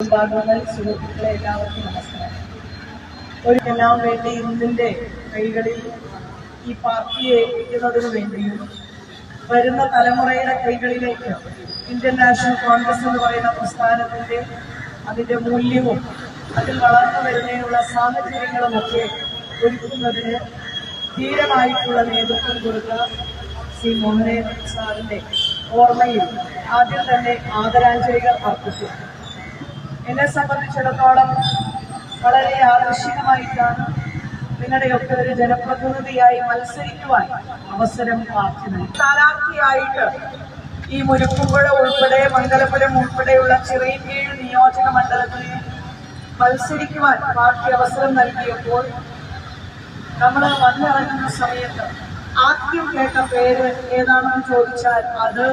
ഭാഗങ്ങൾ സുഹൃത്തുക്കളെ എല്ലാവർക്കും നമസ്കാരം. ഒരിക്കെല്ലാം വേണ്ടി ഇന്നിന്റെ കൈകളിൽ ഈ പാർട്ടിയെ ഏൽപ്പിക്കുന്നതിനു വേണ്ടിയും വരുന്ന തലമുറയുടെ കൈകളിലേക്ക് ഇന്ത്യൻ നാഷണൽ കോൺഗ്രസ് എന്ന് പറയുന്ന പ്രസ്ഥാനത്തിന്റെ അതിന്റെ മൂല്യവും അതിൽ വളർന്നു വരുന്നതിനുള്ള സാഹചര്യങ്ങളുമൊക്കെ ഒരുക്കുന്നതിന് ധീരമായിട്ടുള്ള നേതൃത്വം കൊടുത്ത ശ്രീ മോഹനേന്ദ്രൻ സാറിന്റെ ഓർമ്മയിൽ ആദ്യം തന്നെ ആദരാഞ്ജലികൾ അർപ്പിച്ചു. എന്നെ സംബന്ധിച്ചിടത്തോളം വളരെ ആകർഷകമായിട്ടാണ് നിങ്ങളുടെയൊക്കെ ഒരു ജനപ്രതിനിധിയായി മത്സരിക്കുവാൻ അവസരം പ്രാർത്ഥന. സ്ഥാനാർത്ഥിയായിട്ട് ഈ മുരുക്കുമ്പുഴ ഉൾപ്പെടെ മംഗലപുരം ഉൾപ്പെടെയുള്ള ചിറയൻകീഴ് നിയോജക മണ്ഡലത്തിൽ മത്സരിക്കുവാൻ പാർട്ടി അവസരം നൽകിയപ്പോൾ നമ്മൾ വന്നിറങ്ങുന്ന സമയത്ത് ആദ്യം കേട്ട പേര് ഏതാണെന്ന് ചോദിച്ചാൽ അത്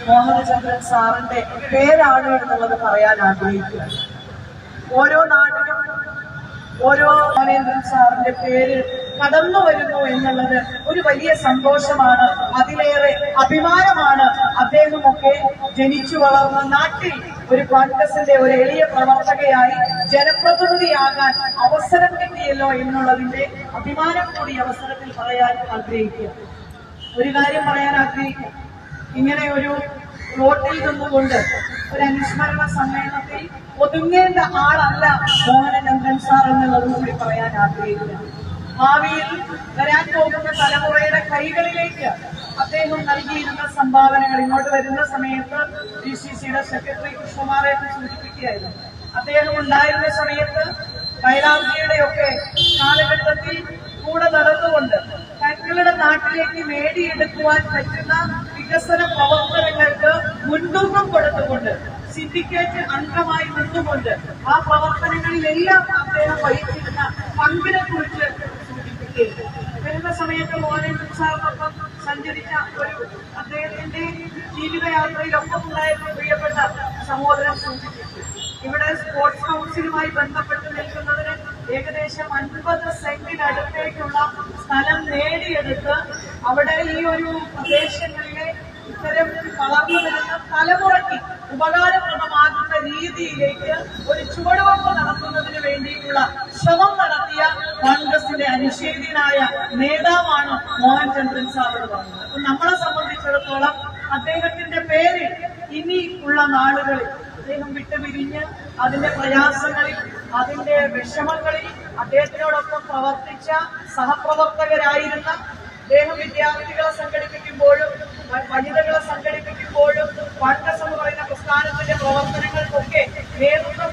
മോഹനചന്ദ്രൻ സാറിന്റെ പേരാണ് എന്നുള്ളത് പറയാൻ ആഗ്രഹിക്കുക. ഓരോ നാടിനും ഓരോ മോഹനേന്ദ്രൻ സാറിന്റെ പേര് കടന്നു വരുന്നു എന്നുള്ളത് ഒരു വലിയ സന്തോഷമാണ്, അതിലേറെ അഭിമാനമാണ്. അദ്ദേഹമൊക്കെ ജനിച്ചു വളർന്ന നാട്ടിൽ ഒരു കോൺഗ്രസിന്റെ ഒരു എളിയ പ്രവർത്തകയായി ജനപ്രതിനിധിയാകാൻ അവസരം കിട്ടിയല്ലോ എന്നുള്ളതിന്റെ അഭിമാനം കൂടി അവസരത്തിൽ പറയാൻ ആഗ്രഹിക്കുക. ഒരു കാര്യം പറയാൻ ആഗ്രഹിക്കുക, ഇങ്ങനെ ഒരു റോട്ടിൽ നിന്നുകൊണ്ട് ഒരു അനുസ്മരണ സമ്മേളനത്തിൽ ഒതുങ്ങേണ്ട ആളല്ല മോഹനചന്ദ്രൻ സാർ എന്നുള്ളത് കൂടി പറയാൻ ആഗ്രഹിക്കുക. ഭാവിയിൽ വരാൻ പോകുന്ന തലമുറയുടെ കൈകളിലേക്ക് അദ്ദേഹം നൽകിയിരുന്ന സംഭാവനകൾ ഇങ്ങോട്ട് വരുന്ന സമയത്ത് DCCയുടെ സെക്രട്ടറി കൃഷ്ണകുമാറെ സൂചിപ്പിക്കുകയായിരുന്നു. അദ്ദേഹം ഉണ്ടായിരുന്ന സമയത്ത് വയലാർജിയുടെയൊക്കെ കാലഘട്ടത്തിൽ കൂടെ നടന്നുകൊണ്ട് തങ്ങളുടെ നാട്ടിലേക്ക് നേടിയെടുക്കുവാൻ പറ്റുന്ന വികസന പ്രവർത്തനങ്ങൾക്ക് മുൻതൂക്കം കൊടുത്തുകൊണ്ട് സിൻഡിക്കേറ്റ് അംഗമായി നിന്നുകൊണ്ട് ആ പ്രവർത്തനങ്ങളിലെല്ലാം അദ്ദേഹം വഹിച്ചിരുന്ന പങ്കിനെ കുറിച്ച് സൂചിപ്പിക്കുകയും വരുന്ന സമയത്ത് മോഹനേന്ദ്രൻ സാറിനൊപ്പം സഞ്ചരിച്ച ഒരു അദ്ദേഹത്തിന്റെ ജീവിതയാത്രയിലൊപ്പം ഉണ്ടായിരുന്ന പ്രിയപ്പെട്ട സഹോദരൻ സൂചിപ്പിച്ചു. ഇവിടെ സ്പോർട്സ് കൗൺസിലുമായി ബന്ധപ്പെട്ട് നിൽക്കുന്നതിന് ഏകദേശം 50 സെന്റിനടുത്തേക്കുള്ള സ്ഥലം നേടിയെടുത്ത് അവിടെ ഈ ഒരു പ്രദേശങ്ങളിലെ ഇത്തരം വളർന്നു വരുന്ന തലമുറയ്ക്ക് ഉപകാരപ്രദമാകുന്ന രീതിയിലേക്ക് ഒരു ചുവടുവെപ്പ് നടത്തുന്നതിന് വേണ്ടിയിട്ടുള്ള ശ്രമം നടത്തിയ കോൺഗ്രസിന്റെ അനിഷേധ്യനായ നേതാവാണ് മോഹൻചന്ദ്രൻ സാർ എന്ന് പറഞ്ഞത്. അപ്പൊ നമ്മളെ സംബന്ധിച്ചിടത്തോളം അദ്ദേഹത്തിന്റെ പേര് ഇനി ഉള്ള നാളുകളിൽ അദ്ദേഹം വിട്ടുപിരിഞ്ഞ് അതിന്റെ പ്രയാസങ്ങളിൽ അതിന്റെ വിഷമങ്ങളിൽ അദ്ദേഹത്തിനോടൊപ്പം പ്രവർത്തിച്ച സഹപ്രവർത്തകരായിരുന്ന അദ്ദേഹം വിദ്യാർത്ഥികളെ സംഘടിപ്പിക്കുമ്പോഴും വനിതകളെ സംഘടിപ്പിക്കുമ്പോഴും കോൺഗ്രസ് എന്ന് പറയുന്ന പ്രസ്ഥാനത്തിന്റെ പ്രവർത്തനങ്ങൾക്കൊക്കെ നേതൃത്വം